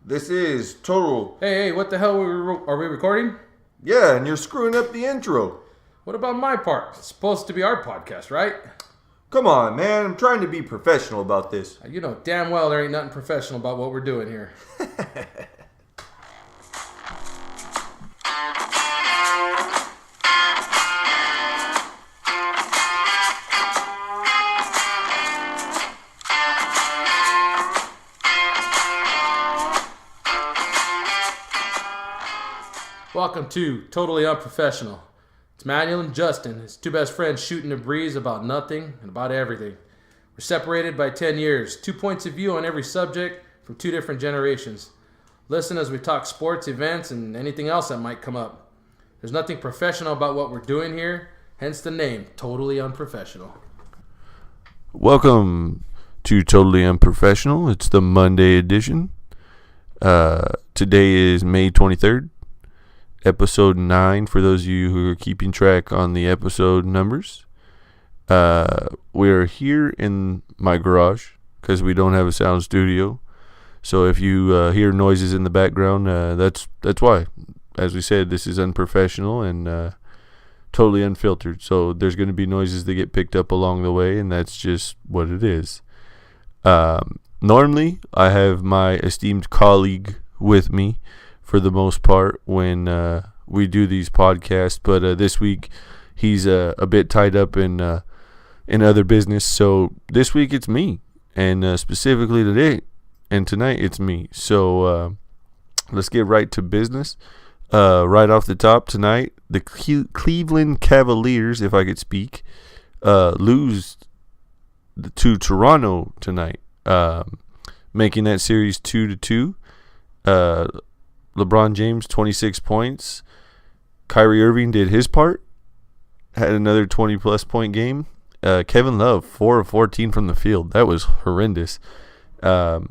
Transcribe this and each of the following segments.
This is total. Hey, what the hell are we recording? Yeah, and you're screwing up the intro. What about my part? It's supposed to be our podcast, right? Come on, man. I'm trying to be professional about this. You know damn well there ain't nothing professional about what we're doing here. Welcome to Totally Unprofessional. It's Manuel and Justin, his two best friends shooting the breeze about nothing and about everything. We're separated by 10 years, 2 points of view on every subject from two different generations. Listen as we talk sports, events, and anything else that might come up. There's nothing professional about what we're doing here, hence the name, Totally Unprofessional. Welcome to Totally Unprofessional. It's the Monday edition. Today is May 23rd. Episode 9 for those of you who are keeping track on the episode numbers. We're here in my garage because we don't have a sound studio. So if you hear noises in the background, that's why. As we said, this is unprofessional and totally unfiltered. So there's going to be noises that get picked up along the way, and that's just what it is. Normally, I have my esteemed colleague with me for the most part when we do these podcasts, but this week he's a bit tied up in other business, so this week it's me, and specifically today and tonight it's me. So let's get right to business. Right off the top tonight, the Cleveland Cavaliers, if I could speak, lose to Toronto tonight, making that series 2-2. LeBron James, 26 points. Kyrie Irving did his part. Had another 20-plus point game. Kevin Love, 4 of 14 from the field. That was horrendous. And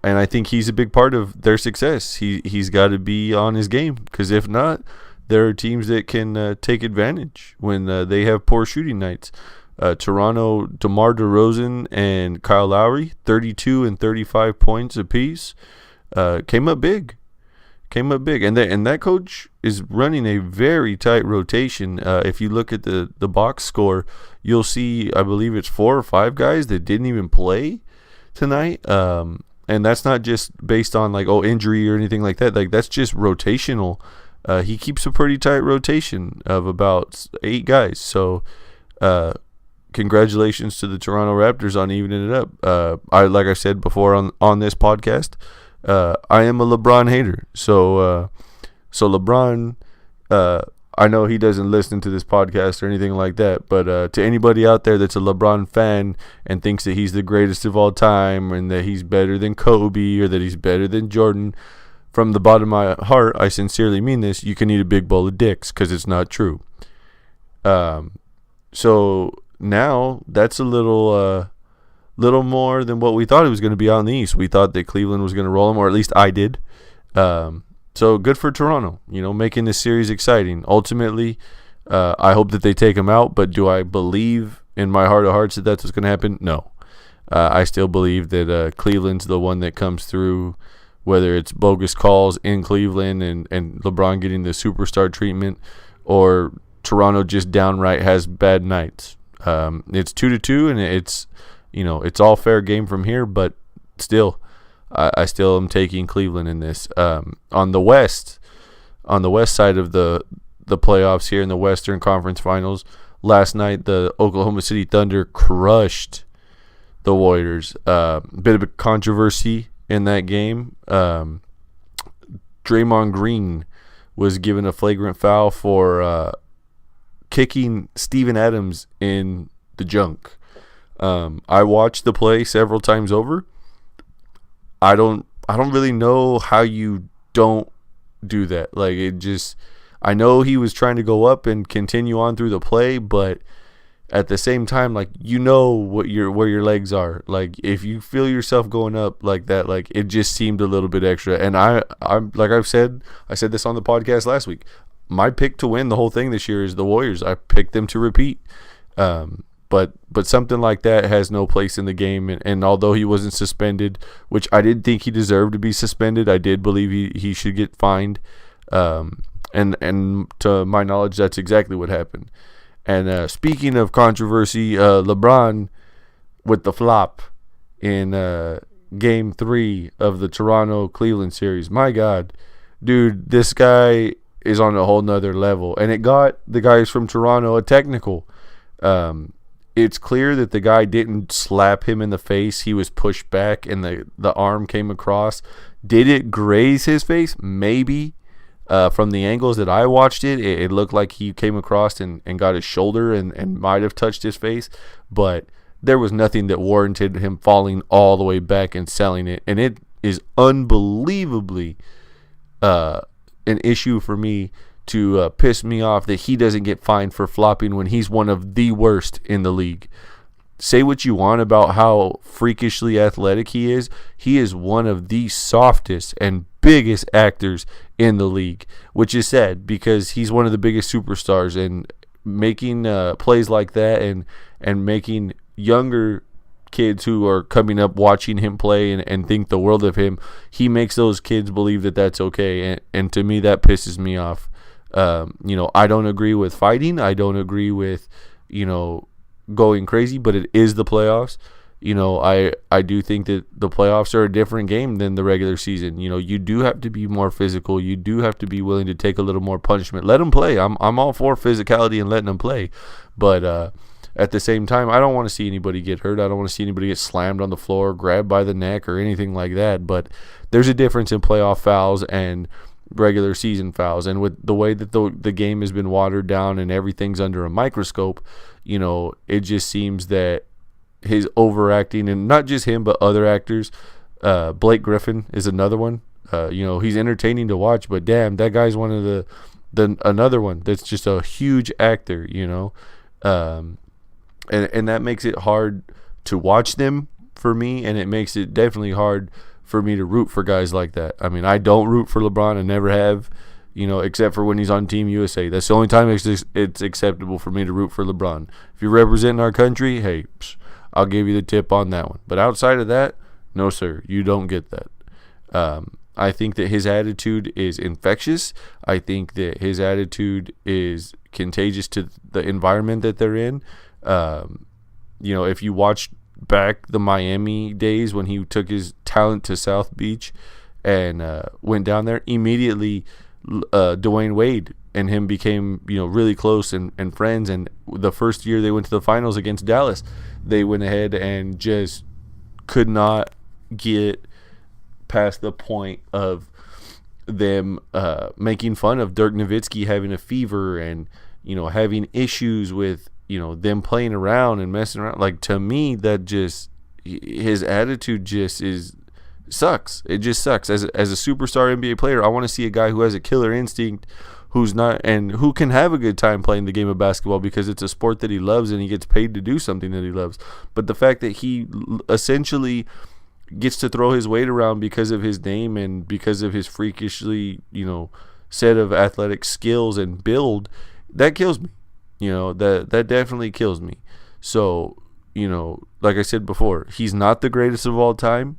I think he's a big part of their success. He's got to be on his game, because if not, there are teams that can take advantage when they have poor shooting nights. Toronto, DeMar DeRozan and Kyle Lowry, 32 and 35 points apiece. Came up big, and that coach is running a very tight rotation. If you look at the box score, you'll see, I believe it's 4 or 5 guys that didn't even play tonight, and that's not just based on injury or anything like that. That's just rotational. He keeps a pretty tight rotation of about 8 guys. So congratulations to the Toronto Raptors on evening it up. Like I said before on this podcast, I am a LeBron hater. So LeBron, I know he doesn't listen to this podcast or anything like that, but to anybody out there that's a LeBron fan and thinks that he's the greatest of all time and that he's better than Kobe or that he's better than Jordan, from the bottom of my heart, I sincerely mean this, you can eat a big bowl of dicks, because it's not true. So now that's a little more than what we thought it was going to be out in the East. We thought that Cleveland was going to roll them, or at least I did. So good for Toronto, making this series exciting. Ultimately, I hope that they take them out, but do I believe in my heart of hearts that that's what's going to happen? No. I still believe that Cleveland's the one that comes through, whether it's bogus calls in Cleveland and LeBron getting the superstar treatment, or Toronto just downright has bad nights. It's 2-2, and it's all fair game from here, but still, I still am taking Cleveland in this. On the west side of the playoffs here in the Western Conference Finals, last night the Oklahoma City Thunder crushed the Warriors. Bit of a controversy in that game. Draymond Green was given a flagrant foul for kicking Steven Adams in the junk. I watched the play several times over. I don't really know how you don't do that. I know he was trying to go up and continue on through the play, but at the same time, where your legs are. If you feel yourself going up like that, it just seemed a little bit extra. And I'm like I said this on the podcast last week. My pick to win the whole thing this year is the Warriors. I picked them to repeat. But something like that has no place in the game. And although he wasn't suspended, which I didn't think he deserved to be suspended, I did believe he should get fined. And to my knowledge, that's exactly what happened. And speaking of controversy, LeBron with the flop in Game 3 of the Toronto-Cleveland series. My God, dude, this guy is on a whole nother level. And it got the guys from Toronto a technical. It's clear that the guy didn't slap him in the face. He was pushed back and the arm came across. Did it graze his face? Maybe. From the angles that I watched it looked like he came across and got his shoulder and might have touched his face. But there was nothing that warranted him falling all the way back and selling it. And it is unbelievably an issue for me to piss me off that he doesn't get fined for flopping when he's one of the worst in the league. Say what you want about how freakishly athletic he is. He is one of the softest and biggest actors in the league, which is sad because he's one of the biggest superstars, and making plays like that and making younger kids who are coming up watching him play and think the world of him, he makes those kids believe that that's okay. And to me, that pisses me off. I don't agree with fighting. I don't agree with, going crazy, but it is the playoffs. I do think that the playoffs are a different game than the regular season. You do have to be more physical. You do have to be willing to take a little more punishment. Let them play. I'm all for physicality and letting them play. But at the same time, I don't want to see anybody get hurt. I don't want to see anybody get slammed on the floor, grabbed by the neck, or anything like that. But there's a difference in playoff fouls and regular season fouls. And with the way that the game has been watered down and everything's under a microscope, it just seems that his overacting, and not just him, but other actors. Blake Griffin is another one. He's entertaining to watch, but damn, that guy's one of the another one that's just a huge actor, and that makes it hard to watch them for me, and it makes it definitely hard for me to root for guys like that. I mean, I don't root for LeBron. I never have, except for when he's on Team USA. That's the only time it's acceptable for me to root for LeBron. If you're representing our country, hey, I'll give you the tip on that one. But outside of that, no, sir, you don't get that. I think that his attitude is infectious. I think that his attitude is contagious to the environment that they're in. If you watch back the Miami days when he took his talent to South Beach and went down there, immediately Dwayne Wade and him became really close and friends. And the first year they went to the finals against Dallas, they went ahead and just could not get past the point of them making fun of Dirk Nowitzki having a fever and having issues with them playing around and messing around. Like, to me, that just, his attitude just sucks. It just sucks. As a superstar NBA player, I want to see a guy who has a killer instinct, who's not, and who can have a good time playing the game of basketball because it's a sport that he loves and he gets paid to do something that he loves. But the fact that he essentially gets to throw his weight around because of his name and because of his freakishly, set of athletic skills and build, that kills me. That definitely kills me. So, like I said before, he's not the greatest of all time.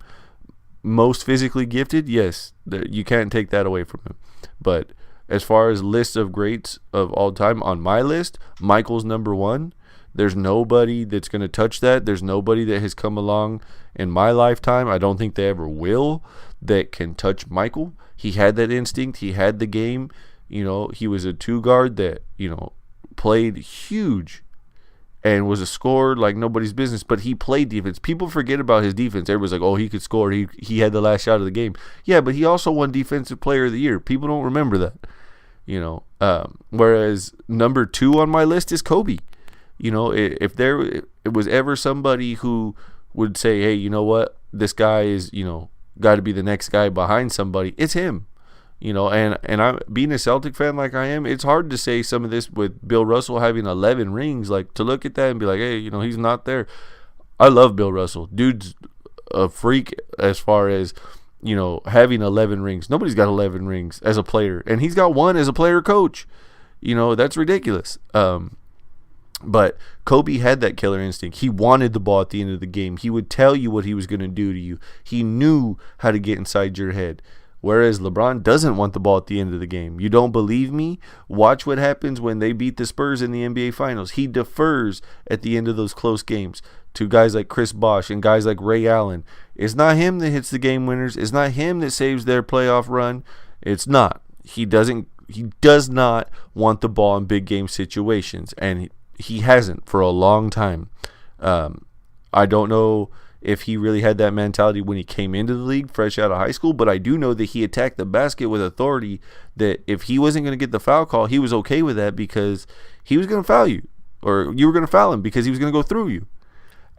Most physically gifted, yes, you can't take that away from him. But as far as list of greats of all time, on my list, Michael's number one. There's nobody that's going to touch that. There's nobody that has come along in my lifetime, I don't think they ever will, that can touch Michael. He had that instinct. He had the game. He was a two guard that, played huge and was a scorer like nobody's business, but he played defense. People forget about his defense. Everybody's like, oh, he could score. He had the last shot of the game. Yeah, but he also won Defensive Player of the Year. People don't remember that, whereas number two on my list is Kobe. If there was ever somebody who would say, hey, you know what, this guy is, got to be the next guy behind somebody, it's him. And I, being a Celtic fan like I am, it's hard to say some of this with Bill Russell having 11 rings, like to look at that and be like, hey, he's not there. I love Bill Russell. Dude's a freak as far as, having 11 rings. Nobody's got 11 rings as a player, and he's got one as a player coach. That's ridiculous. But Kobe had that killer instinct. He wanted the ball at the end of the game. He would tell you what he was going to do to you. He knew how to get inside your head. Whereas LeBron doesn't want the ball at the end of the game. You don't believe me? Watch what happens when they beat the Spurs in the NBA Finals. He defers at the end of those close games to guys like Chris Bosh and guys like Ray Allen. It's not him that hits the game winners. It's not him that saves their playoff run. It's not. He does not want the ball in big game situations, and he hasn't for a long time. I don't know if he really had that mentality when he came into the league fresh out of high school, but I do know that he attacked the basket with authority, that if he wasn't going to get the foul call, he was okay with that because he was going to foul you, or you were going to foul him because he was going to go through you.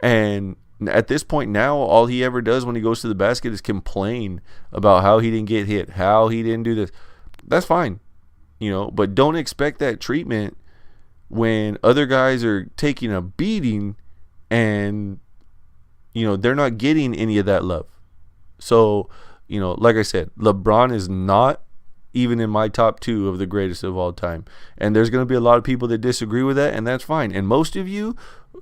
And at this point now, all he ever does when he goes to the basket is complain about how he didn't get hit, how he didn't do this. That's fine, but don't expect that treatment when other guys are taking a beating and they're not getting any of that love. So, like I said, LeBron is not even in my top 2 of the greatest of all time. And there's going to be a lot of people that disagree with that, and that's fine. And most of you,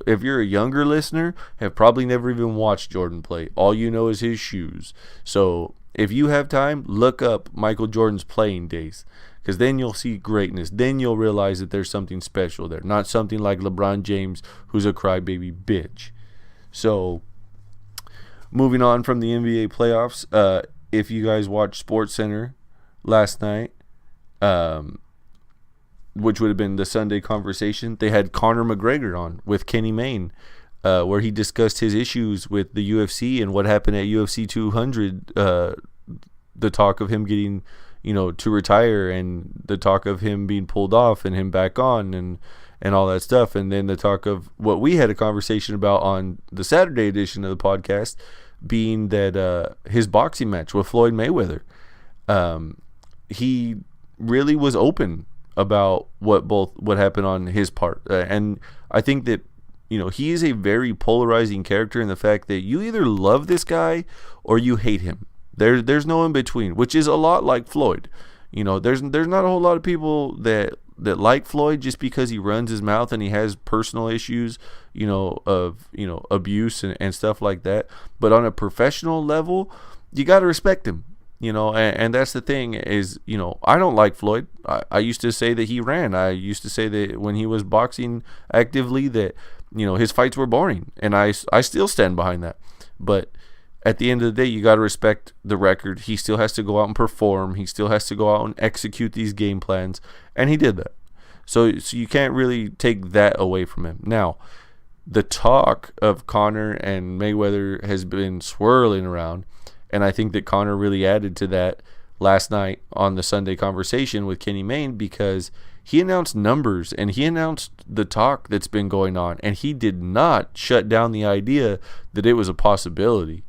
if you're a younger listener, have probably never even watched Jordan play. All you know is his shoes. So if you have time, look up Michael Jordan's playing days, because then you'll see greatness. Then you'll realize that there's something special there, not something like LeBron James, who's a crybaby bitch. So moving on from the NBA playoffs, if you guys watched SportsCenter last night, which would have been the Sunday conversation, they had Conor McGregor on with Kenny Mayne, where he discussed his issues with the UFC and what happened at UFC 200, the talk of him getting, to retire, and the talk of him being pulled off and him back on, and all that stuff. And then the talk of what we had a conversation about on the Saturday edition of the podcast, being that his boxing match with Floyd Mayweather, he really was open about what happened on his part. And I think that, he is a very polarizing character in the fact that you either love this guy or you hate him. There's no in between, which is a lot like Floyd. There's not a whole lot of people that like Floyd just because he runs his mouth and he has personal issues, of abuse and stuff like that. But on a professional level, you got to respect him. And that's the thing is, I don't like Floyd. I used to say that he ran. I used to say that when he was boxing actively that, his fights were boring. And I still stand behind that. But at the end of the day, you got to respect the record. He still has to go out and perform. He still has to go out and execute these game plans. And he did that. So you can't really take that away from him. Now, the talk of Conor and Mayweather has been swirling around. And I think that Conor really added to that last night on the Sunday conversation with Kenny Mayne, because he announced numbers and he announced the talk that's been going on. And he did not shut down the idea that it was a possibility.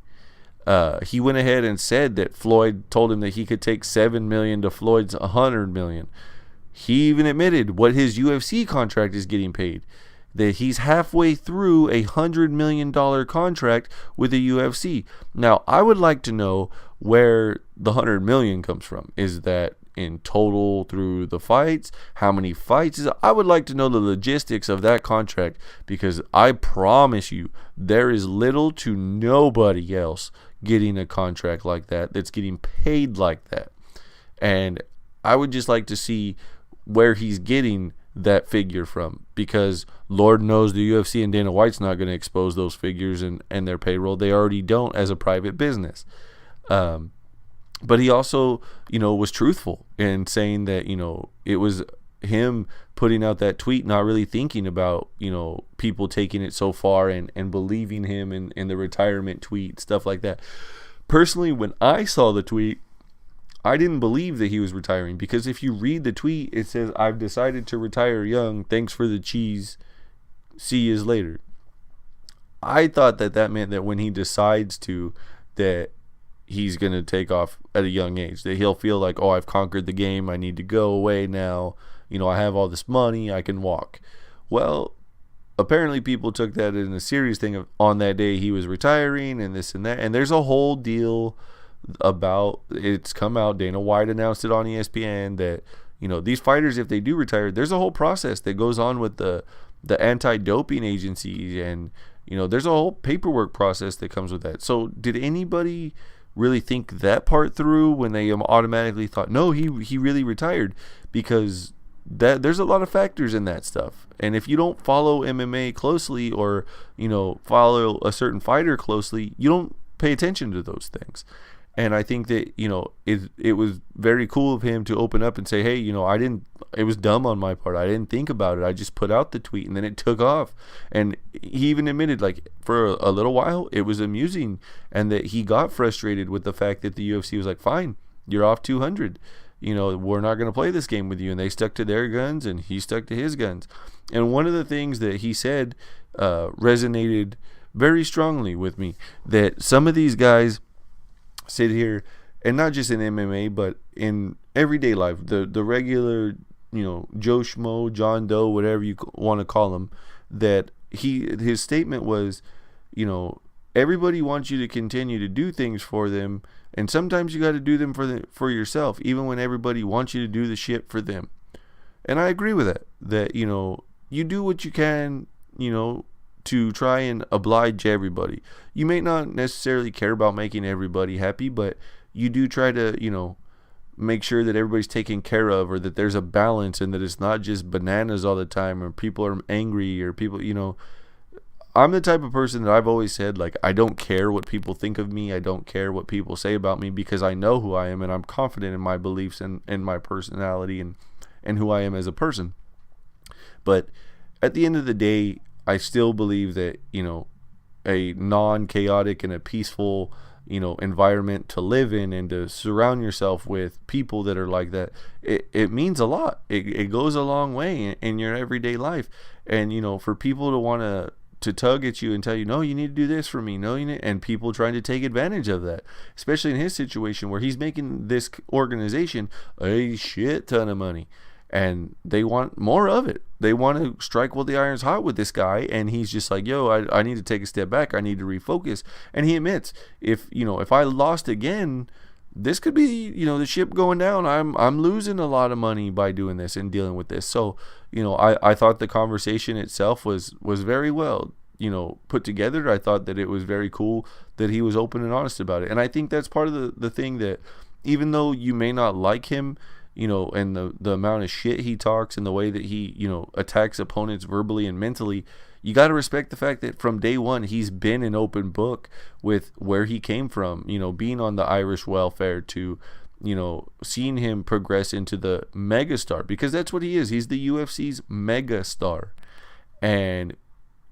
He went ahead and said that Floyd told him that he could take $7 million to Floyd's $100 million. He even admitted what his UFC contract is getting paid, that he's halfway through a $100 million contract with the UFC. Now, I would like to know where the $100 million comes from. Is that in total through the fights? How many fights? I would like to know the logistics of that contract, because I promise you there is little to nobody else getting a contract like that that's getting paid like that. And I would just like to see where he's getting that figure from, because Lord knows the UFC and Dana White's not going to expose those figures and their payroll. They already don't as a private business. But he also, was truthful in saying that, it was him putting out that tweet, not really thinking about, people taking it so far and believing him in the retirement tweet, stuff like that. Personally, when I saw the tweet, I didn't believe that he was retiring, because if you read the tweet, it says, "I've decided to retire young. Thanks for the cheese. See you later." I thought that meant that when he decides to, that he's going to take off at a young age, that he'll feel like, oh, I've conquered the game. I need to go away now. I have all this money. I can walk. Well, apparently people took that in a serious thing of on that day he was retiring and this and that. And there's a whole deal about, it's come out, Dana White announced it on ESPN that, these fighters, if they do retire, there's a whole process that goes on with the the anti-doping agencies, and there's a whole paperwork process that comes with that. So did anybody really think that part through when they automatically thought, no, he really retired? Because there's a lot of factors in that stuff, and if you don't follow MMA closely, or follow a certain fighter closely, you don't pay attention to those things. And I think that it was very cool of him to open up and say, hey, it was dumb on my part, I didn't think about it, I just put out the tweet and then it took off. And he even admitted, like, for a little while it was amusing, and that he got frustrated with the fact that the UFC was like, fine, you're off 200, we're not going to play this game with you. And they stuck to their guns and he stuck to his guns. And one of the things that he said resonated very strongly with me, that some of these guys sit here, and not just in MMA, but in everyday life, the regular, Joe Schmo, John Doe, whatever you want to call him, that his statement was, everybody wants you to continue to do things for them, and sometimes you got to do them for yourself, even when everybody wants you to do the shit for them. And I agree with that you do what you can, to try and oblige everybody. You may not necessarily care about making everybody happy, but you do try to, make sure that everybody's taken care of, or that there's a balance, and that it's not just bananas all the time, or people are angry, or people, I'm the type of person that I've always said, like, I don't care what people think of me. I don't care what people say about me, because I know who I am, and I'm confident in my beliefs and my personality and who I am as a person. But at the end of the day, I still believe that, a non-chaotic and a peaceful, environment to live in, and to surround yourself with people that are like that, it means a lot. It goes a long way in your everyday life. And, for people to want to tug at you and tell you, no, you need to do this for me, no, and people trying to take advantage of that, especially in his situation where he's making this organization a shit ton of money. And they want more of it. They want to strike while the iron's hot with this guy. And he's just like, yo, I need to take a step back. I need to refocus. And he admits, if I lost again, this could be, the ship going down. I'm losing a lot of money by doing this and dealing with this. So, I thought the conversation itself was very well, put together. I thought that it was very cool that he was open and honest about it. And I think that's part of the thing, that even though you may not like him, and the amount of shit he talks, and the way that he, attacks opponents verbally and mentally, you got to respect the fact that from day one, he's been an open book with where he came from, being on the Irish welfare, to, seeing him progress into the megastar, because that's what he is. He's the UFC's megastar. And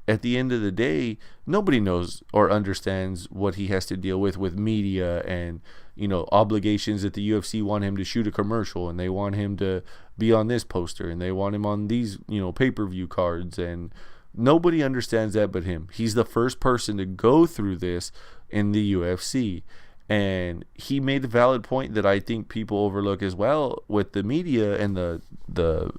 at the end of the day, nobody knows or understands what he has to deal with media, and obligations that the UFC want him to shoot a commercial, and they want him to be on this poster, and they want him on these pay-per-view cards, and nobody understands that but him. He's the first person to go through this in the UFC, and he made a valid point that I think people overlook as well, with the media and the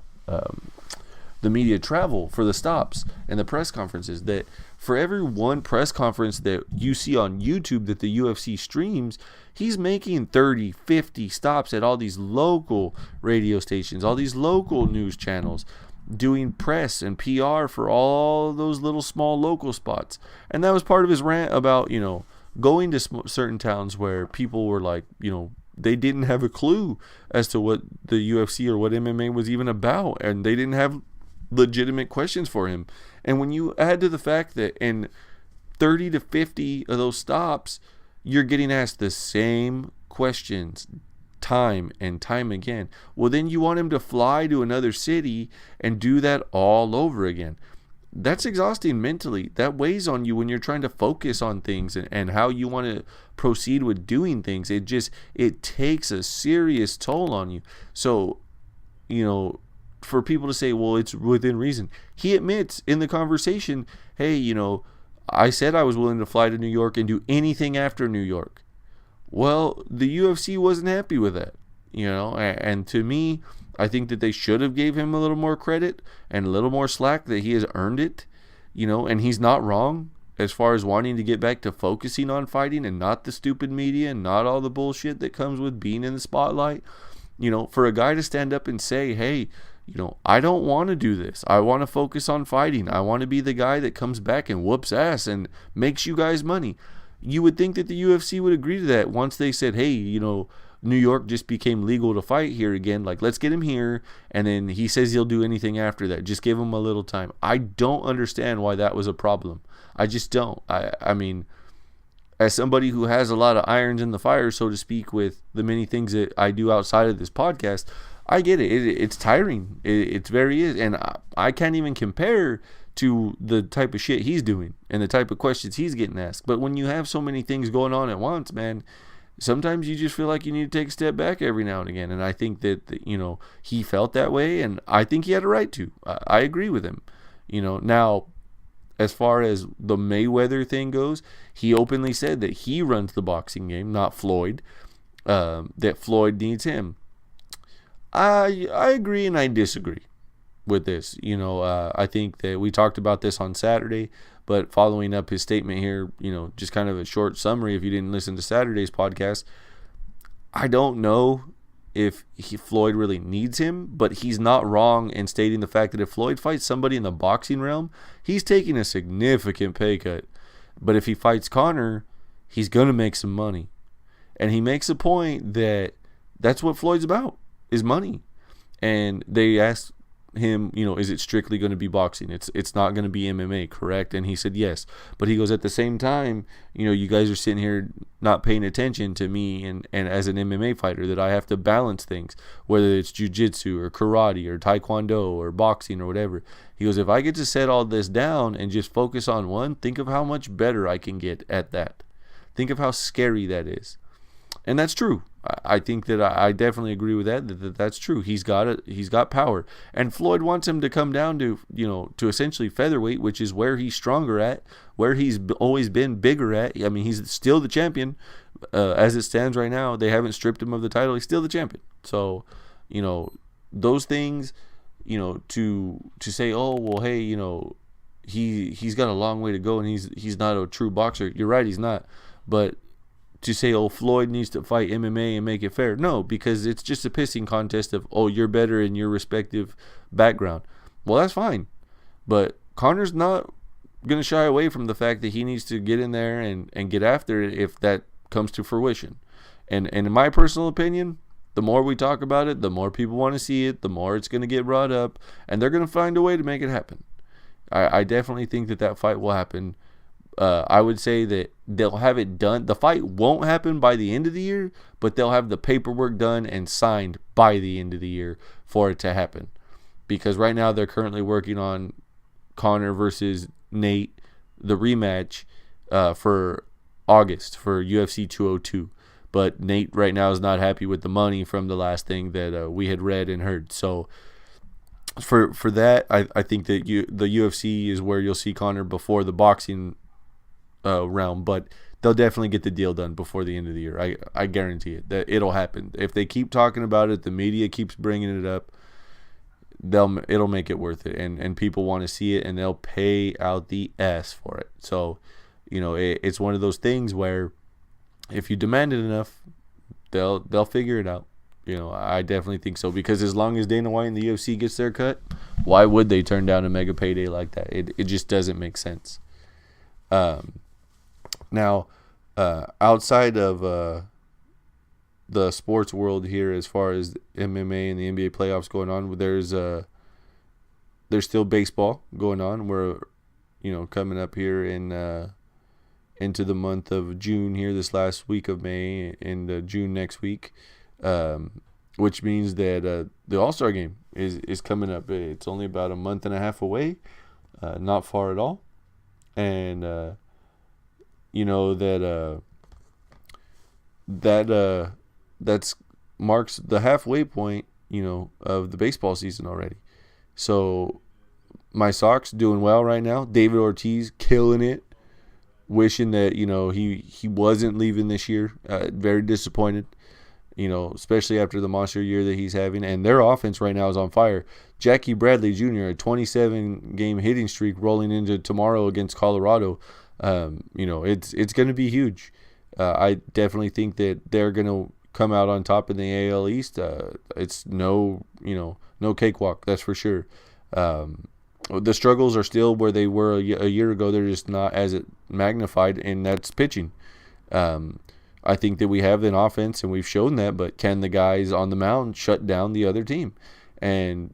media travel for the stops and the press conferences, that for every one press conference that you see on YouTube that the UFC streams, he's making 30, 50 stops at all these local radio stations, all these local news channels, doing press and PR for all those little small local spots. And that was part of his rant about, going to certain towns where people were like, they didn't have a clue as to what the UFC or what MMA was even about, and they didn't have legitimate questions for him. And when you add to the fact that in 30 to 50 of those stops, you're getting asked the same questions time and time again, well, then you want him to fly to another city and do that all over again. That's exhausting mentally. That weighs on you when you're trying to focus on things and how you want to proceed with doing things. It takes a serious toll on you. So, for people to say, well, it's within reason. He admits in the conversation, hey, I said I was willing to fly to New York and do anything after New York. Well, the UFC wasn't happy with that, and to me, I think that they should have gave him a little more credit and a little more slack, that he has earned it, and he's not wrong as far as wanting to get back to focusing on fighting and not the stupid media and not all the bullshit that comes with being in the spotlight. For a guy to stand up and say, hey, I don't want to do this. I want to focus on fighting. I want to be the guy that comes back and whoops ass and makes you guys money. You would think that the UFC would agree to that once they said, hey, New York just became legal to fight here again. Like, let's get him here. And then he says he'll do anything after that. Just give him a little time. I don't understand why that was a problem. I just don't. I mean, as somebody who has a lot of irons in the fire, so to speak, with the many things that I do outside of this podcast, I get it. It's tiring. It very is. And I can't even compare to the type of shit he's doing and the type of questions he's getting asked. But when you have so many things going on at once, man, sometimes you just feel like you need to take a step back every now and again. And I think that, he felt that way, and I think he had a right to. I agree with him. Now, as far as the Mayweather thing goes, he openly said that he runs the boxing game, not Floyd, that Floyd needs him. I agree and I disagree with this. I think that we talked about this on Saturday, but following up his statement here, just kind of a short summary if you didn't listen to Saturday's podcast, I don't know if Floyd really needs him, but he's not wrong in stating the fact that if Floyd fights somebody in the boxing realm, he's taking a significant pay cut. But if he fights Conor, he's going to make some money. And he makes a point that that's what Floyd's about, is money. And they asked him, is it strictly going to be boxing? It's not going to be MMA, correct? And he said yes. But he goes, at the same time, you guys are sitting here not paying attention to me and as an MMA fighter, that I have to balance things, whether it's jiu-jitsu or karate or taekwondo or boxing or whatever. He goes, if I get to set all this down and just focus on one, think of how much better I can get at that. Think of how scary that is. And that's true. I think that I definitely agree with that's true. He's got power. And Floyd wants him to come down to, to essentially featherweight, which is where he's stronger at, where he's always been bigger at. I mean, he's still the champion. As it stands right now, they haven't stripped him of the title. He's still the champion. So, those things, to say, oh, well, hey, he's got a long way to go and he's not a true boxer. You're right, he's not. But to say, oh, Floyd needs to fight MMA and make it fair. No, because it's just a pissing contest of, oh, you're better in your respective background. Well, that's fine. But Conor's not going to shy away from the fact that he needs to get in there and get after it if that comes to fruition. And in my personal opinion, the more we talk about it, the more people want to see it, the more it's going to get brought up, and they're going to find a way to make it happen. I definitely think that fight will happen. I would say that they'll have it done. The fight won't happen by the end of the year, but they'll have the paperwork done and signed by the end of the year for it to happen. Because right now they're currently working on Conor versus Nate, the rematch for August for UFC 202. But Nate right now is not happy with the money from the last thing that we had read and heard. So for that, I think that the UFC is where you'll see Conor before the boxing realm, but they'll definitely get the deal done before the end of the year. I guarantee it. That it'll happen. If they keep talking about it, the media keeps bringing it up, it'll make it worth it, and people want to see it, and they'll pay out the ass for it. So, it's one of those things where if you demand it enough, they'll figure it out. I definitely think so, because as long as Dana White and the UFC gets their cut, why would they turn down a mega payday like that? It just doesn't make sense. Now, outside of the sports world here, as far as MMA and the NBA playoffs going on, there's still baseball going on. We're coming up here in into the month of June here, this last week of May, and June next week, which means that the All-Star game is coming up. It's only about a month and a half away, not far at all. And that's marks the halfway point, of the baseball season already. So my Sox doing well right now. David Ortiz killing it. Wishing that he wasn't leaving this year. Very disappointed. Especially after the monster year that he's having, and their offense right now is on fire. Jackie Bradley Jr., a 27-game hitting streak rolling into tomorrow against Colorado. It's going to be huge. I definitely think that they're going to come out on top in the AL East, it's no cakewalk, that's for sure. The struggles are still where they were a year ago. They're just not as magnified, and that's pitching. I think that we have an offense, and we've shown that, but can the guys on the mound shut down the other team? And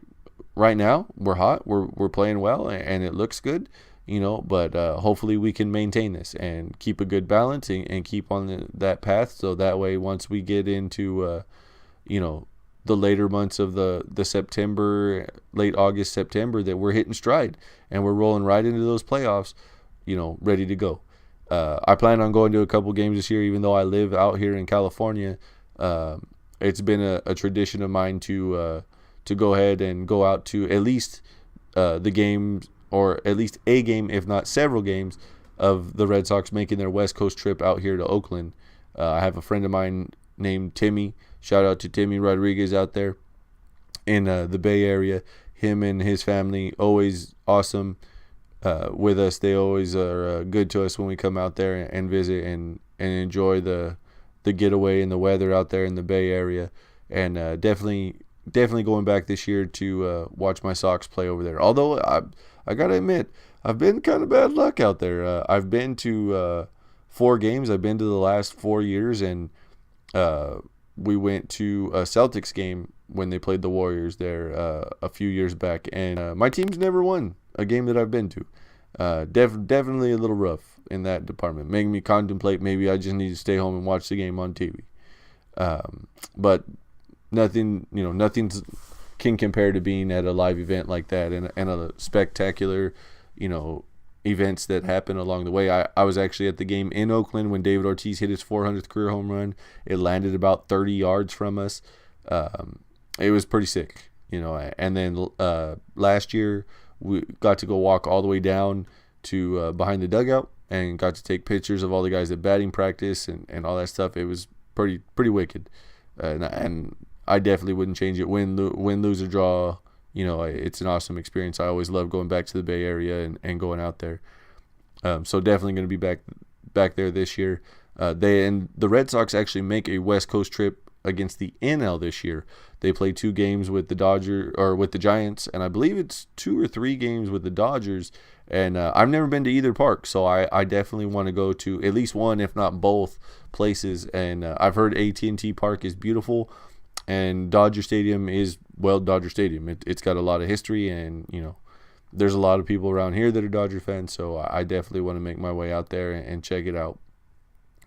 right now, we're hot. We're playing well, and it looks good, but hopefully we can maintain this and keep a good balance and keep on that path, so that way once we get into, the later months of the September, late August, September, that we're hitting stride and we're rolling right into those playoffs, ready to go. I plan on going to a couple games this year, even though I live out here in California. It's been a tradition of mine to go ahead and go out to at least the games, or at least a game, if not several games, of the Red Sox making their West Coast trip out here to Oakland. I have a friend of mine named Timmy. Shout out to Timmy Rodriguez out there in the Bay Area. Him and his family, always awesome with us. They always are good to us when we come out there and visit and enjoy the getaway and the weather out there in the Bay Area. And definitely going back this year to watch my Sox play over there. Although I got to admit, I've been kind of bad luck out there. I've been to 4 games. I've been to the last 4 years, and we went to a Celtics game when they played the Warriors there a few years back, and my team's never won a game that I've been to. Definitely a little rough in that department, making me contemplate maybe I just need to stay home and watch the game on TV. But nothing can compare to being at a live event like that and a spectacular, events that happen along the way. I was actually at the game in Oakland when David Ortiz hit his 400th career home run. It landed about 30 yards from us. It was pretty sick, And then last year we got to go walk all the way down to behind the dugout and got to take pictures of all the guys at batting practice and all that stuff. It was pretty wicked, and I definitely wouldn't change it. Win, lose, or draw. It's an awesome experience. I always love going back to the Bay Area and going out there. So definitely going to be back there this year. The Red Sox actually make a West Coast trip against the NL this year. They play 2 games with the Giants, and I believe it's 2 or 3 games with the Dodgers. And I've never been to either park, so I definitely want to go to at least one, if not both, places. And I've heard AT&T Park is beautiful. And Dodger Stadium is, Dodger Stadium. It's got a lot of history, and, there's a lot of people around here that are Dodger fans, so I definitely want to make my way out there and check it out.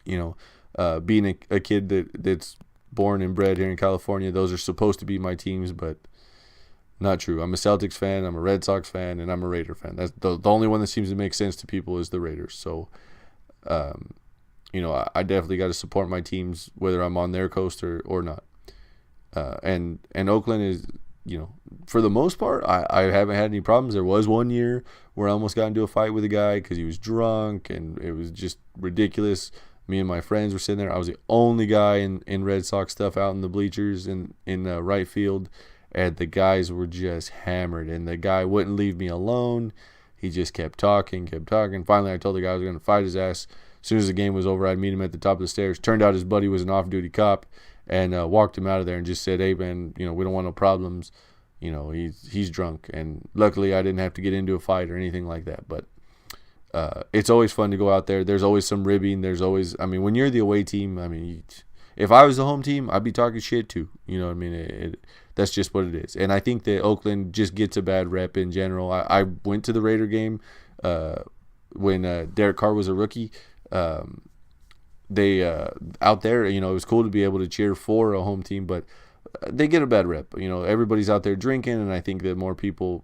Being a kid that's born and bred here in California, those are supposed to be my teams, but not true. I'm a Celtics fan, I'm a Red Sox fan, and I'm a Raider fan. That's the only one that seems to make sense to people is the Raiders. So, I definitely got to support my teams, whether I'm on their coast or not. And Oakland is, for the most part, I haven't had any problems. There was one year where I almost got into a fight with a guy because he was drunk, and it was just ridiculous. Me and my friends were sitting there. I was the only guy in Red Sox stuff out in the bleachers in right field, and the guys were just hammered, and the guy wouldn't leave me alone. He just kept talking. Finally, I told the guy I was going to fight his ass. As soon as the game was over, I'd meet him at the top of the stairs. Turned out his buddy was an off-duty cop, and walked him out of there and just said, "Hey, man, we don't want no problems. He's drunk." And luckily, I didn't have to get into a fight or anything like that. But it's always fun to go out there. There's always some ribbing. There's always, when you're the away team, if I was the home team, I'd be talking shit too. You know what I mean? That's just what it is. And I think that Oakland just gets a bad rep in general. I went to the Raider game when Derek Carr was a rookie. They out there, it was cool to be able to cheer for a home team, but they get a bad rep. Everybody's out there drinking, and I think that more people,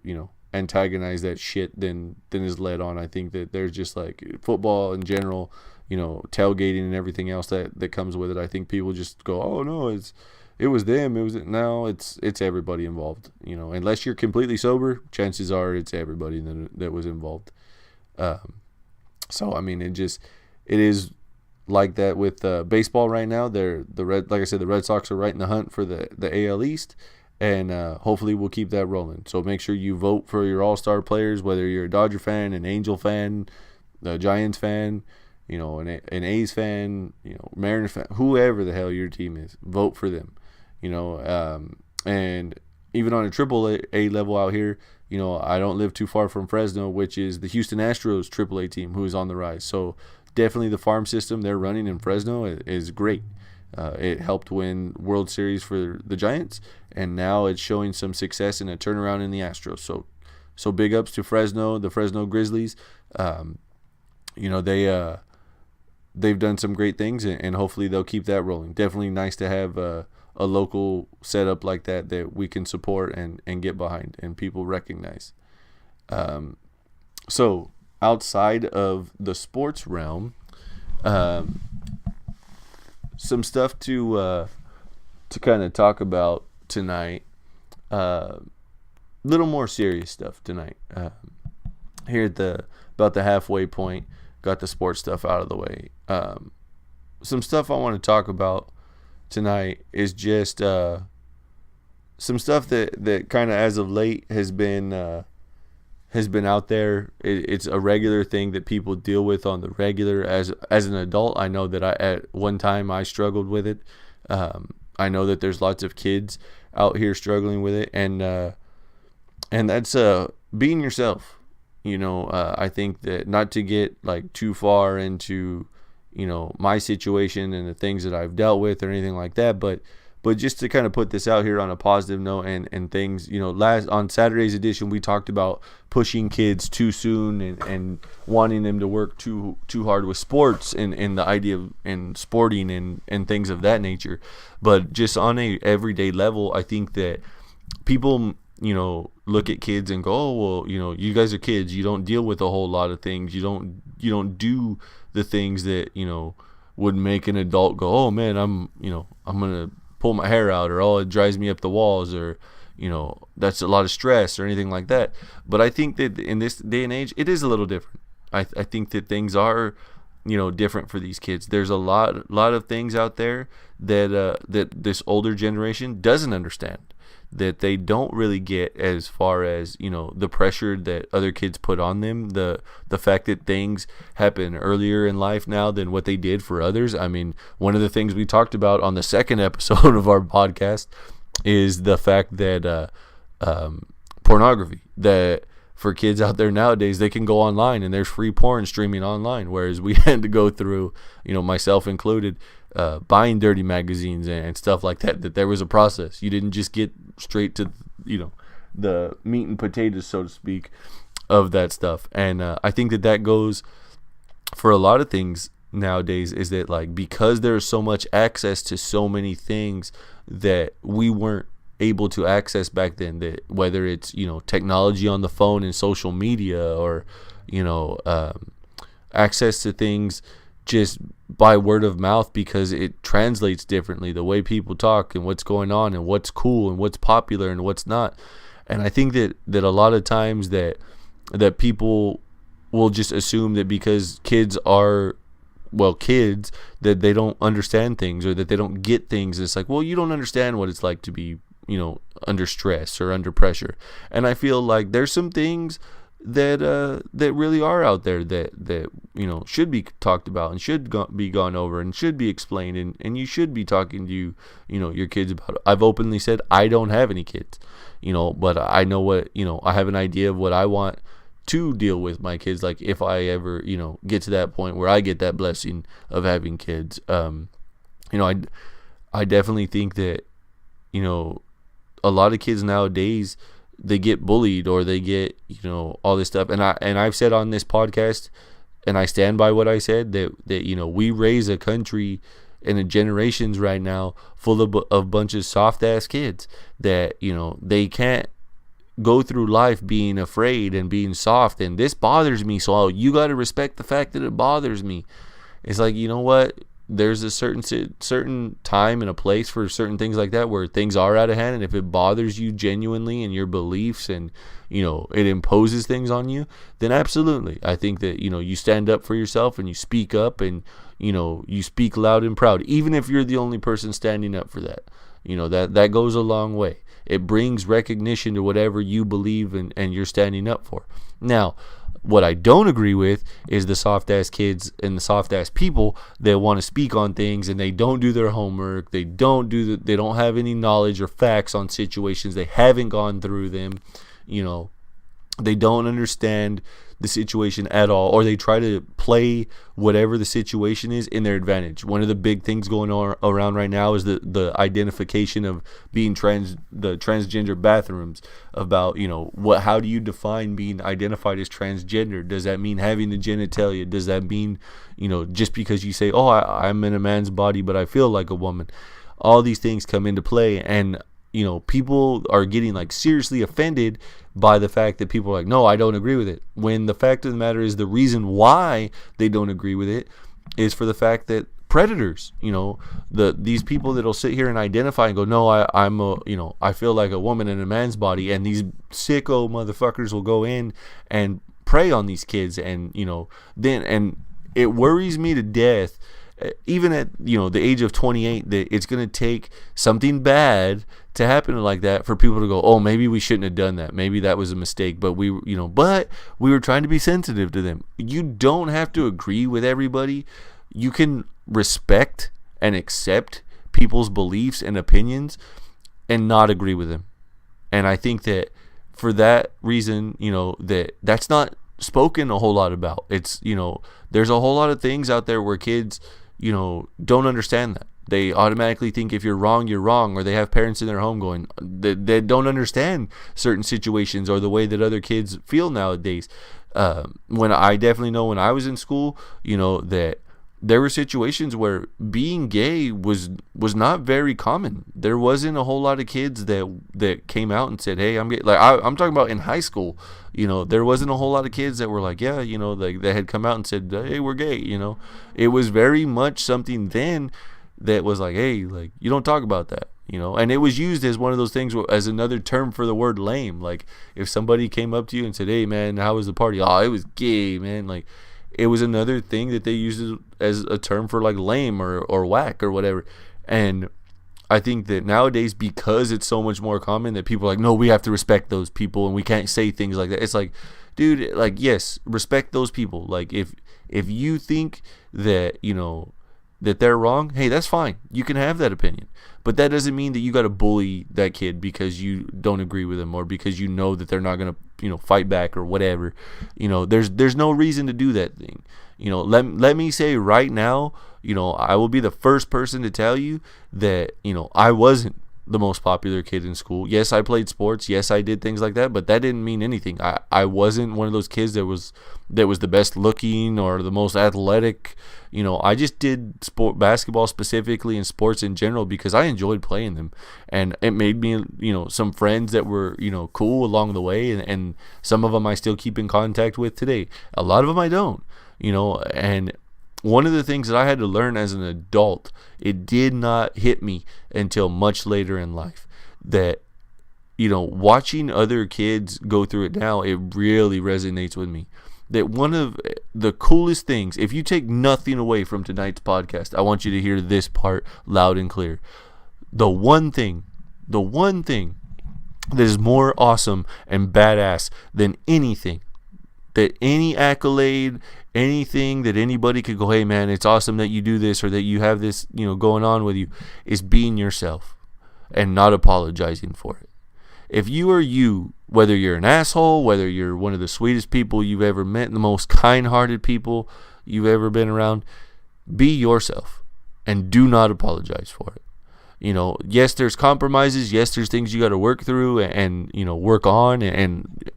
antagonize that shit than is led on. I think that there's just like football in general, tailgating and everything else that comes with it. I think people just go, "Oh no, it was them. It's everybody involved." Unless you're completely sober, chances are it's everybody that was involved. So it is like that with baseball right now. Like I said, the Red Sox are right in the hunt for the AL East, and hopefully we'll keep that rolling. So make sure you vote for your all-star players, whether you're a Dodger fan, an Angel fan, a Giants fan, an A's fan, Mariners fan, whoever the hell your team is, vote for them. And even on a triple A level out here, I don't live too far from Fresno, which is the Houston Astros triple A team who is on the rise. So definitely the farm system they're running in Fresno is great. It helped win World Series for the Giants, and now it's showing some success and a turnaround in the Astros. So big ups to Fresno, the Fresno Grizzlies. They've done some great things, and hopefully they'll keep that rolling. Definitely nice to have a local setup like that we can support and get behind and people recognize. So outside of the sports realm, some stuff to kind of talk about tonight. Little more serious stuff tonight. Here at about the halfway point, got the sports stuff out of the way. Some stuff I want to talk about tonight is just some stuff that kind of as of late has been out there. It's a regular thing that people deal with on the regular. As an adult, I know that at one time I struggled with it. I know that there's lots of kids out here struggling with it, and that's being yourself. I think that not to get like too far into my situation and the things that I've dealt with or anything like that, but just to kind of put this out here on a positive note and things, on Saturday's edition, we talked about pushing kids too soon and wanting them to work too hard with sports and the idea of and sporting and things of that nature. But just on a everyday level, I think that people, look at kids and go, oh, well, you guys are kids. You don't deal with a whole lot of things. You don't do the things that, would make an adult go, oh man, I'm going to pull my hair out, or oh, it drives me up the walls, or that's a lot of stress or anything like that. But I think that in this day and age, it is a little different. I think that things are different for these kids. There's a lot of things out there that this older generation doesn't understand, that they don't really get, as far as the pressure that other kids put on them, the fact that things happen earlier in life now than what they did for others. I mean, one of the things we talked about on the second episode of our podcast is the fact that pornography, that for kids out there nowadays, they can go online and there's free porn streaming online, whereas we had to go through, myself included, buying dirty magazines and stuff like that there was a process. You didn't just get straight to the meat and potatoes, so to speak, of that stuff. And I think that goes for a lot of things nowadays, is that like, because there's so much access to so many things that we weren't able to access back then, that whether it's technology on the phone and social media, or access to things just by word of mouth, because it translates differently, the way people talk and what's going on and what's cool and what's popular and what's not. And I think that a lot of times that people will just assume that because kids are kids, that they don't understand things, or that they don't get things. It's like, well, you don't understand what it's like to be under stress or under pressure. And I feel like there's some things that really are out there that should be talked about and should be gone over and should be explained, and you should be talking to your kids about it. I've openly said I don't have any kids, but I know what I have an idea of what I want to deal with my kids, like if I ever get to that point where I get that blessing of having kids. I definitely think that a lot of kids nowadays, they get bullied, or they get all this stuff, and I've said on this podcast, and I stand by what I said, that we raise a country and a generations right now full of a bunch of soft ass kids that they can't go through life being afraid and being soft, and this bothers me, so you got to respect the fact that it bothers me. It's like, what, there's a certain time and a place for certain things like that, where things are out of hand, and if it bothers you genuinely and your beliefs, and it imposes things on you, then absolutely, I think that you stand up for yourself and you speak up, and you speak loud and proud, even if you're the only person standing up for that. That goes a long way. It brings recognition to whatever you believe and you're standing up for. Now, What I don't agree with is the soft ass kids and the soft ass people that want to speak on things and they don't do their homework. They don't have any knowledge or facts on situations. They haven't gone through them. They don't understand the situation at all, or they try to play whatever the situation is in their advantage. One of the big things going on around right now is the identification of being the transgender bathrooms. About how do you define being identified as transgender? Does that mean having the genitalia? Does that mean just because you say, oh, I'm in a man's body but I feel like a woman? All these things come into play, and people are getting like seriously offended by the fact that people are like, no, I don't agree with it. When the fact of the matter is, the reason why they don't agree with it is for the fact that predators, these people that'll sit here and identify and go, no, I feel like a woman in a man's body, and these sicko motherfuckers will go in and prey on these kids, and and it worries me to death. Even at the age of 28, that it's going to take something bad to happen like that for people to go, oh, maybe we shouldn't have done that. Maybe that was a mistake, but we were trying to be sensitive to them. You don't have to agree with everybody. You can respect and accept people's beliefs and opinions and not agree with them. And I think that for that reason, that's not spoken a whole lot about. It's, there's a whole lot of things out there where kids don't understand that. They automatically think if you're wrong, you're wrong, or they have parents in their home going, they don't understand certain situations or the way that other kids feel nowadays. When I definitely know when I was in school, that there were situations where being gay was not very common. There wasn't a whole lot of kids that came out and said, hey, I'm gay. Like I'm talking about in high school. There wasn't a whole lot of kids that were like, yeah, like they had come out and said, hey, we're gay. It was very much something then that was like, hey, like you don't talk about that. And it was used as one of those things as another term for the word lame. Like if somebody came up to you and said, hey man, how was the party? Oh, it was gay, man. Like it was another thing that they used as a term for like lame or whack or whatever. And I think that nowadays, because it's so much more common, that people are like, no, we have to respect those people and we can't say things like that. It's like, dude, like, yes, respect those people. Like if you think that, that they're wrong, hey, that's fine. You can have that opinion. But that doesn't mean that you got to bully that kid because you don't agree with them or because you know that they're not going to, fight back or whatever. There's no reason to do that thing. Let me say right now, I will be the first person to tell you that, I wasn't the most popular kid in school. Yes, I played sports. Yes, I did things like that, but that didn't mean anything. I wasn't one of those kids that was the best looking or the most athletic. I just did basketball specifically and sports in general because I enjoyed playing them, and it made me, some friends that were, cool along the way, and some of them I still keep in contact with today. A lot of them I don't, and one of the things that I had to learn as an adult, it did not hit me until much later in life, that, watching other kids go through it now, it really resonates with me. That one of the coolest things, if you take nothing away from tonight's podcast, I want you to hear this part loud and clear. The one thing that is more awesome and badass than anything, that any accolade, anything that anybody could go, hey man, it's awesome that you do this or that you have this, going on with you, is being yourself and not apologizing for it. If you are you, whether you're an asshole, whether you're one of the sweetest people you've ever met, the most kind-hearted people you've ever been around, be yourself and do not apologize for it. Yes, there's compromises. Yes, there's things you got to work through and work on. And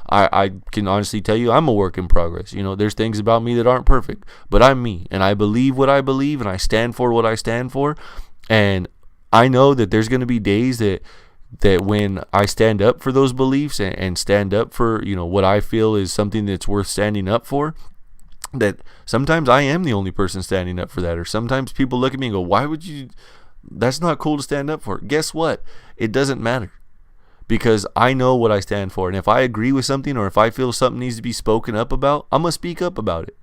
I can honestly tell you I'm a work in progress. There's things about me that aren't perfect, but I'm me and I believe what I believe and I stand for what I stand for. And I know that there's going to be days that when I stand up for those beliefs and stand up for, what I feel is something that's worth standing up for, that sometimes I am the only person standing up for that. Or sometimes people look at me and go, why would you, that's not cool to stand up for. Guess what? It doesn't matter, because I know what I stand for. And if I agree with something or if I feel something needs to be spoken up about, I'm going to speak up about it.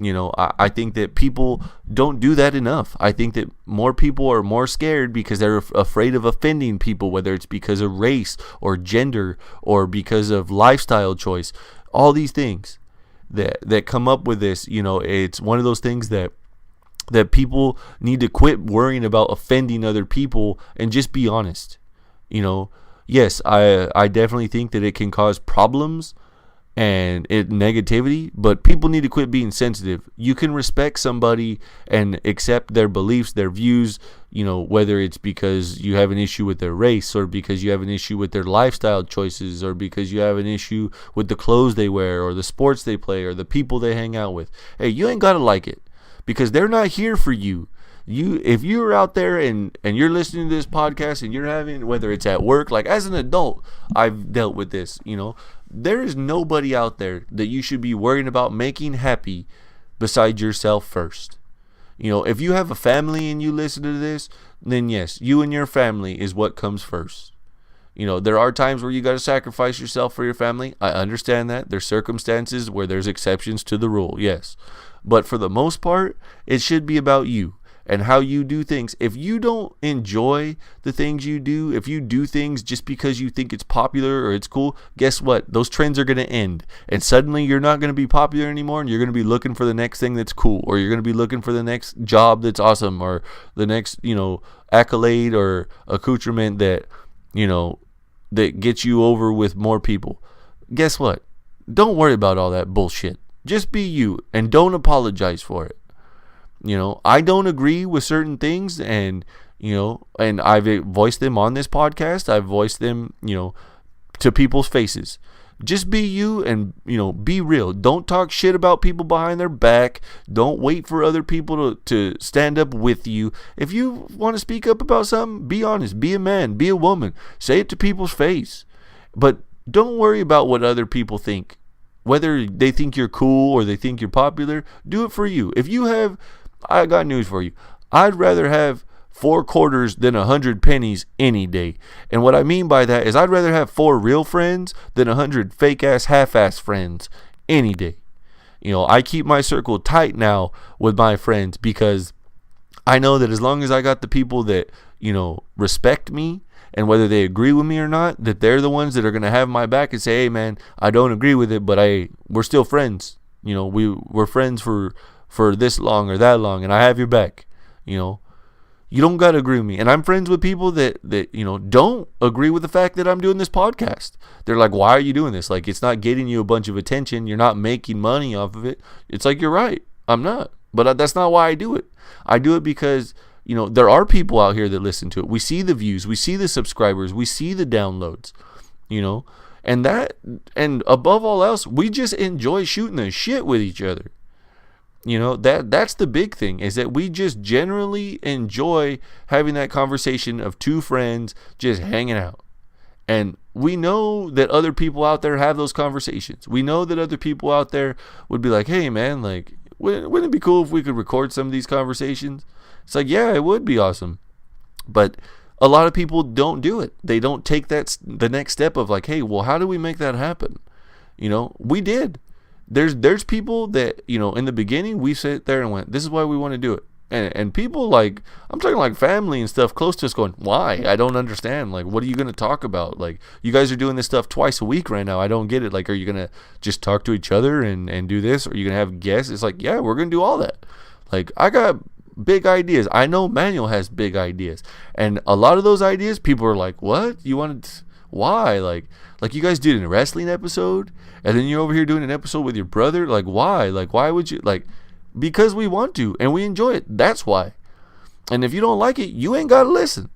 I think that people don't do that enough. I think that more people are more scared because they're afraid of offending people, whether it's because of race or gender or because of lifestyle choice. all these things that come up with this. It's one of those things that people need to quit worrying about offending other people and just be honest. Yes, I definitely think that it can cause problems and negativity, but people need to quit being sensitive. You can respect somebody and accept their beliefs, their views, whether it's because you have an issue with their race, or because you have an issue with their lifestyle choices, or because you have an issue with the clothes they wear, or the sports they play, or the people they hang out with. Hey, you ain't got to like it, because they're not here for you. If you're out there and you're listening to this podcast and you're having, whether it's at work, like as an adult, I've dealt with this, there is nobody out there that you should be worrying about making happy besides yourself first. If you have a family and you listen to this, then yes, you and your family is what comes first. There are times where you got to sacrifice yourself for your family. I understand that. There's circumstances where there's exceptions to the rule, yes. But for the most part, it should be about you and how you do things. If you don't enjoy the things you do, if you do things just because you think it's popular or it's cool, guess what? Those trends are going to end. And suddenly you're not going to be popular anymore, and you're going to be looking for the next thing that's cool, or you're going to be looking for the next job that's awesome, or the next, accolade or accoutrement that, that gets you over with more people. Guess what? Don't worry about all that bullshit. Just be you and don't apologize for it. I don't agree with certain things, and I've voiced them on this podcast. I've voiced them, to people's faces. Just be you and, be real. Don't talk shit about people behind their back. Don't wait for other people to stand up with you. If you want to speak up about something, be honest. Be a man. Be a woman. Say it to people's face. But don't worry about what other people think. Whether they think you're cool or they think you're popular, do it for you. I got news for you. I'd rather have 4 quarters than 100 pennies any day. And what I mean by that is I'd rather have 4 real friends than 100 fake-ass, half-ass friends any day. I keep my circle tight now with my friends, because I know that as long as I got the people that, respect me, and whether they agree with me or not, that they're the ones that are going to have my back and say, hey, man, I don't agree with it, but we're still friends. We're friends for this long or that long, and I have your back. You don't got to agree with me. And I'm friends with people that don't agree with the fact that I'm doing this podcast. They're like, why are you doing this? Like, it's not getting you a bunch of attention. You're not making money off of it. It's like, you're right. I'm not. But that's not why I do it. I do it because, there are people out here that listen to it. We see the views. We see the subscribers. We see the downloads, and above all else, we just enjoy shooting the shit with each other. That's the big thing, is that we just generally enjoy having that conversation of 2 friends just hanging out. And we know that other people out there have those conversations. We know that other people out there would be like, hey, man, like, wouldn't it be cool if we could record some of these conversations? It's like, yeah, it would be awesome. But a lot of people don't do it. They don't take the next step of like, hey, well, how do we make that happen? We did. There's people that, in the beginning, we sat there and went, this is why we want to do it. And people, like, I'm talking like family and stuff close to us, going, why? I don't understand. Like, what are you going to talk about? Like, you guys are doing this stuff twice a week right now. I don't get it. Like, are you going to just talk to each other and do this? Or are you going to have guests? It's like, yeah, we're going to do all that. Like, I got big ideas. I know Manuel has big ideas. And a lot of those ideas, people are like, what? You wanted... Why? Like you guys did a wrestling episode, and then you're over here doing an episode with your brother. Like, why? Like, why would you? Like, because we want to, and we enjoy it. That's why. And if you don't like it, you ain't got to listen,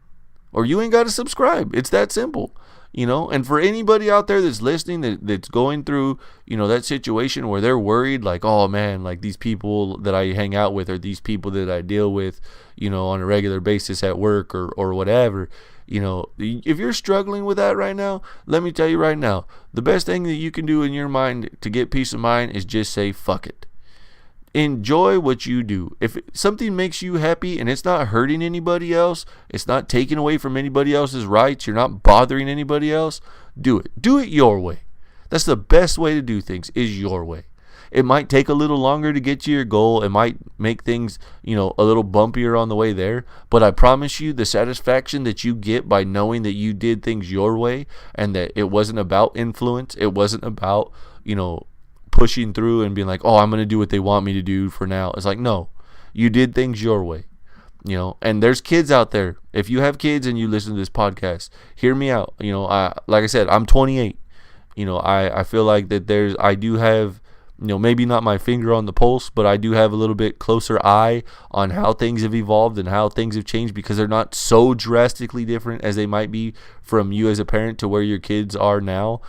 or you ain't got to subscribe. It's that simple, And for anybody out there that's listening, that's going through, that situation where they're worried, like, oh man, like these people that I hang out with, or these people that I deal with, on a regular basis at work or whatever. If you're struggling with that right now, let me tell you right now, the best thing that you can do in your mind to get peace of mind is just say, fuck it. Enjoy what you do. If something makes you happy and it's not hurting anybody else, it's not taking away from anybody else's rights, you're not bothering anybody else, do it. Do it your way. That's the best way to do things, is your way. It might take a little longer to get to your goal. It might make things, a little bumpier on the way there. But I promise you, the satisfaction that you get by knowing that you did things your way, and that it wasn't about influence, it wasn't about, pushing through and being like, oh, I'm going to do what they want me to do for now. It's like, no, you did things your way. And there's kids out there. If you have kids and you listen to this podcast, hear me out. Like I said, I'm 28. I feel like that I do have, maybe not my finger on the pulse, but I do have a little bit closer eye on how things have evolved and how things have changed, because they're not so drastically different as they might be from you as a parent to where your kids are now.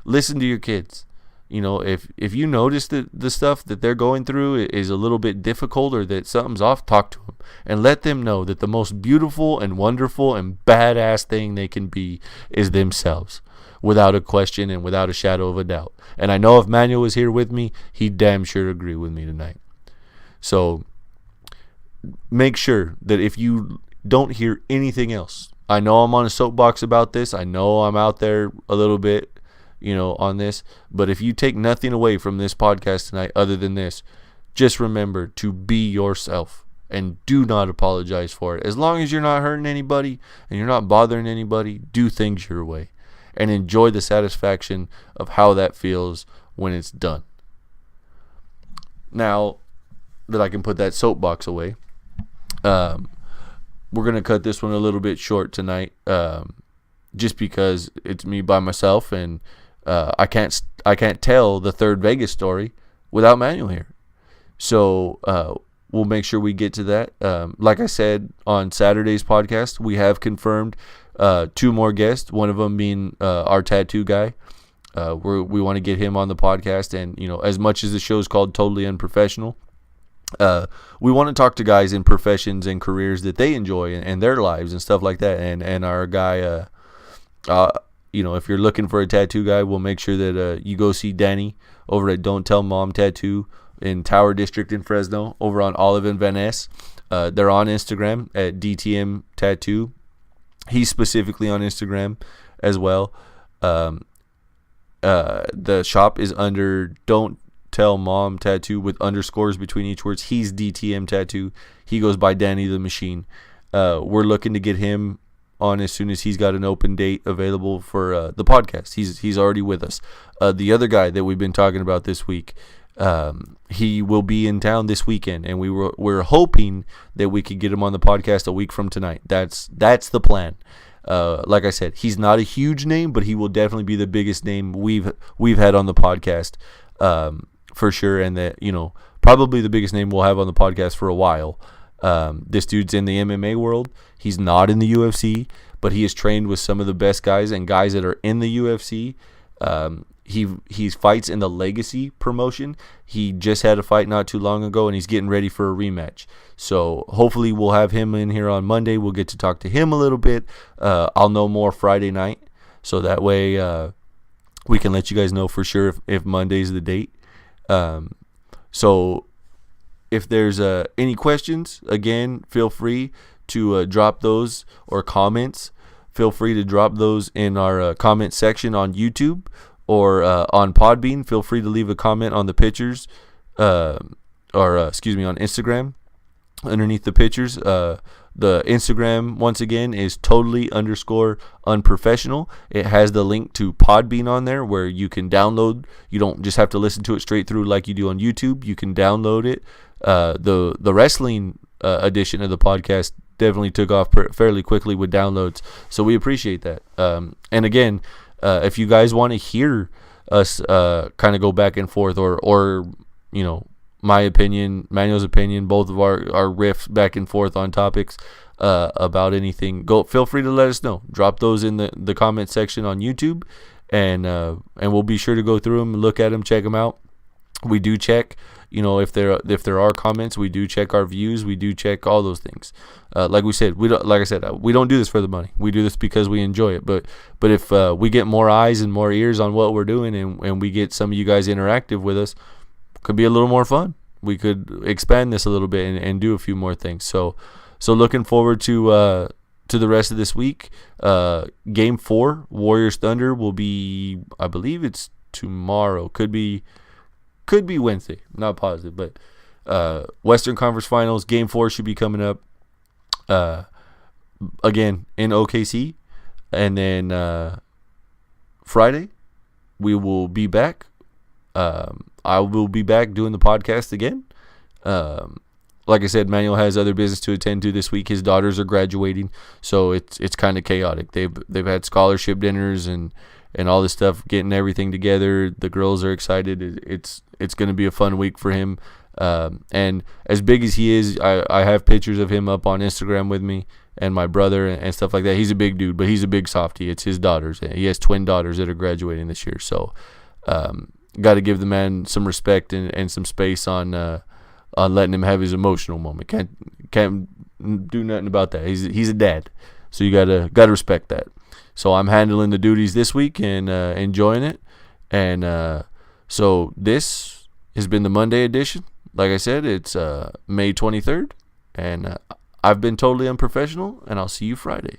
Listen to your kids. If you notice that the stuff that they're going through is a little bit difficult or that something's off, talk to them and let them know that the most beautiful and wonderful and badass thing they can be is themselves, without a question and without a shadow of a doubt. And I know if Manuel was here with me, he'd damn sure agree with me tonight. So make sure that if you don't hear anything else, I know I'm on a soapbox about this. I know I'm out there a little bit, on this. But if you take nothing away from this podcast tonight other than this, just remember to be yourself and do not apologize for it. As long as you're not hurting anybody and you're not bothering anybody, do things your way and enjoy the satisfaction of how that feels when it's done. Now that I can put that soapbox away, we're going to cut this one a little bit short tonight, just because it's me by myself, and I can't tell the third Vegas story without Manuel here. So we'll make sure we get to that. Like I said on Saturday's podcast, we have confirmed 2 more guests. One of them being our tattoo guy. We want to get him on the podcast, and as much as the show is called Totally Unprofessional, we want to talk to guys in professions and careers that they enjoy and their lives and stuff like that. And our guy, if you're looking for a tattoo guy, we'll make sure that you go see Danny over at Don't Tell Mom Tattoo in Tower District in Fresno, over on Olive and Van Ness. They're on Instagram at DTM Tattoo. He's specifically on Instagram as well. The shop is under Don't Tell Mom Tattoo with underscores between each words. He's DTM Tattoo. He goes by Danny the Machine. We're looking to get him on as soon as he's got an open date available for the podcast. He's already with us. The other guy that we've been talking about this week, he will be in town this weekend, and we're hoping that we could get him on the podcast a week from tonight. That's the plan. Like I said, he's not a huge name, but he will definitely be the biggest name we've had on the podcast, for sure, and that probably the biggest name we'll have on the podcast for a while. This dude's in the MMA world. He's not in the UFC, but he has trained with some of the best guys and guys that are in the UFC. He fights in the Legacy promotion. He just had a fight not too long ago, and he's getting ready for a rematch. So hopefully we'll have him in here on Monday. We'll get to talk to him a little bit. I'll know more Friday night, so that way we can let you guys know for sure if Monday's the date. So if there's any questions, again, feel free to drop those, or comments. Feel free to drop those in our comment section on YouTube or on Podbean. Feel free to leave a comment on the pictures, on Instagram underneath the pictures. The Instagram, once again, is totally_unprofessional. It has the link to Podbean on there where you can download. You don't just have to listen to it straight through like you do on YouTube. You can download it. The wrestling edition of the podcast definitely took off fairly quickly with downloads, so we appreciate that. And again, if you guys want to hear us kind of go back and forth, or my opinion, Manuel's opinion, both of our riffs back and forth on topics about anything, feel free to let us know. Drop those in the comment section on YouTube, and we'll be sure to go through them, look at them, check them out. We do check, if there are comments, we do check our views, we do check all those things. Like I said, we don't do this for the money. We do this because we enjoy it. But if we get more eyes and more ears on what we're doing, and we get some of you guys interactive with us, could be a little more fun. We could expand this a little bit and do a few more things. So looking forward to the rest of this week. Game 4, Warriors Thunder, will be, I believe it's tomorrow. Could be Wednesday, not positive, but Western Conference Finals, Game 4 should be coming up again in OKC, and then Friday, we will be back. I will be back doing the podcast again. Like I said, Manuel has other business to attend to this week. His daughters are graduating, so it's kind of chaotic. They've had scholarship dinners and all this stuff, getting everything together. The girls are excited. It's going to be a fun week for him. And as big as he is, I have pictures of him up on Instagram with me and my brother and stuff like that. He's a big dude, but he's a big softie. It's his daughters. He has twin daughters that are graduating this year. So got to give the man some respect and some space on letting him have his emotional moment. Can't do nothing about that. He's a dad, so you gotta respect that. So I'm handling the duties this week and enjoying it. And so this has been the Monday edition. Like I said, it's May 23rd, and I've been totally unprofessional, and I'll see you Friday.